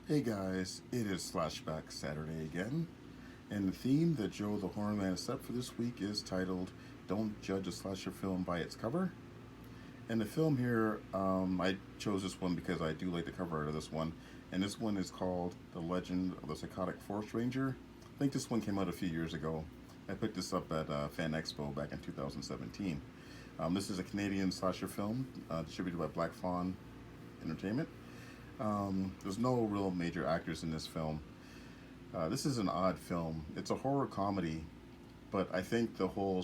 Hey guys, it is Slashback Saturday again, and the theme that Joe the Horror Man has set for this week is titled Don't Judge a Slasher Film by Its Cover. And the film here, I chose this one because I do like the cover art of this one, and this one is called The Legend of the Psychotic Forest Ranger. I think this one came out a few years ago. I picked this up at Fan Expo back in 2017. This is a Canadian slasher film distributed by Black Fawn Entertainment. There's no real major actors in this film. This is an odd film. It's a horror comedy, but I think the whole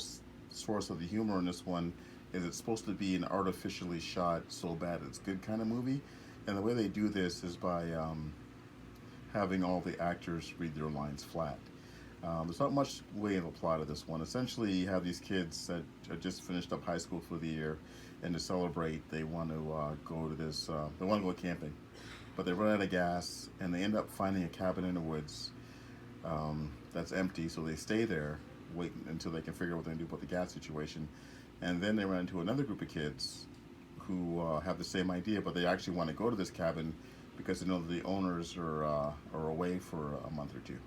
source of the humor in this one is it's supposed to be an artificially shot, so bad it's good kind of movie. And the way they do this is by having all the actors read their lines flat. There's not much way of a plot of this one. Essentially, you have these kids that are just finished up high school for the year, and to celebrate, they want to go to this. They want to go camping, but they run out of gas, and they end up finding a cabin in the woods that's empty. So they stay there, waiting until they can figure out what they're gonna do about the gas situation, and then they run into another group of kids who have the same idea, but they actually want to go to this cabin because they know that the owners are away for a month or two.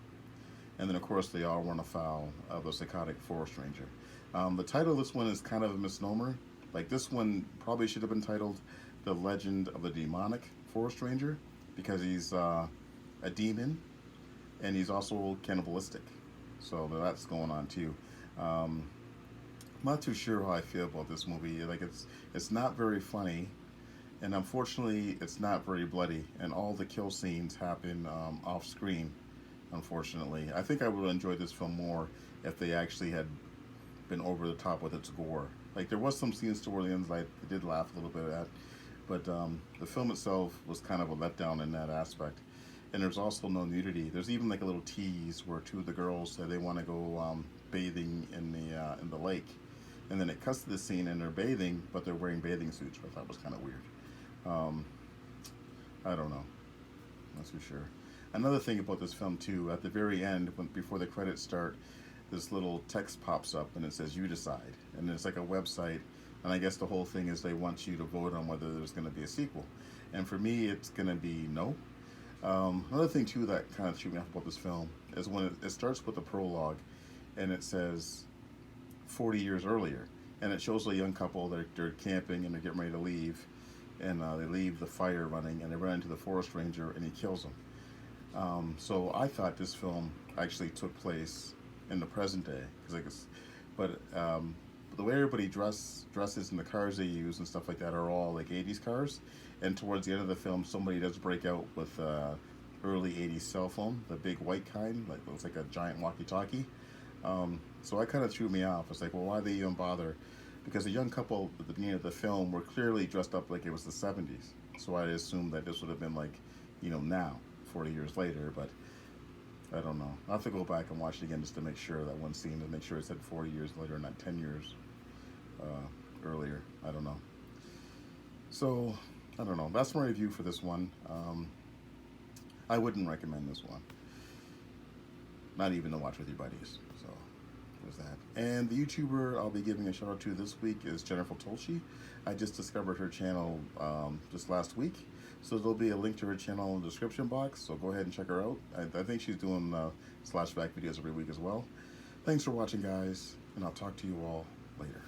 And then, of course, they all run afoul of the Psychotic Forest Ranger. The title of this one is kind of a misnomer. Like, this one probably should have been titled The Legend of the Demonic Forest Ranger, because he's a demon, and he's also cannibalistic. So that's going on, too. I'm not too sure how I feel about this movie. Like, it's not very funny, and unfortunately, it's not very bloody, and all the kill scenes happen off screen. Unfortunately, I think I would have enjoyed this film more if they actually had been over the top with its gore. Like, there was some scenes toward the end I did laugh a little bit at, but the film itself was kind of a letdown in that aspect. And there's also no nudity. There's even like a little tease where two of the girls say they want to go bathing in the lake, and then it cuts to the scene and they're bathing, but they're wearing bathing suits, which I thought was kind of weird. I don't know. Not too sure. Another thing about this film too, at the very end, before the credits start, this little text pops up and it says "You decide," and it's like a website, and I guess the whole thing is they want you to vote on whether there's going to be a sequel. And for me, it's going to be no. Another thing too that kind of threw me off about this film is when it starts with a prologue, and it says 40 years earlier, and it shows a young couple. They're camping and they're getting ready to leave, and they leave the fire running, and they run into the forest ranger, and he kills them. So I thought this film actually took place in the present day, but the way everybody dresses and the cars they use and stuff like that are all like 80s cars. And towards the end of the film, somebody does break out with early 80s cell phone, the big white kind, like looks like a giant walkie-talkie. So that kind of threw me off. It's like, well, why did they even bother? Because the young couple at the beginning of the film were clearly dressed up like it was the 70s. So I assumed that this would have been like, now, 40 years later, but I don't know. I'll have to go back and watch it again just to make sure, that one scene, to make sure it said 40 years later, not 10 years earlier. I don't know. So, I don't know. That's my review for this one. I wouldn't recommend this one. Not even to watch with your buddies. So, there's that. And the YouTuber I'll be giving a shout out to this week is Jennifer Tolsche. I just discovered her channel just last week. So there'll be a link to her channel in the description box, so go ahead and check her out. I think she's doing Slashback videos every week as well. Thanks for watching, guys, and I'll talk to you all later.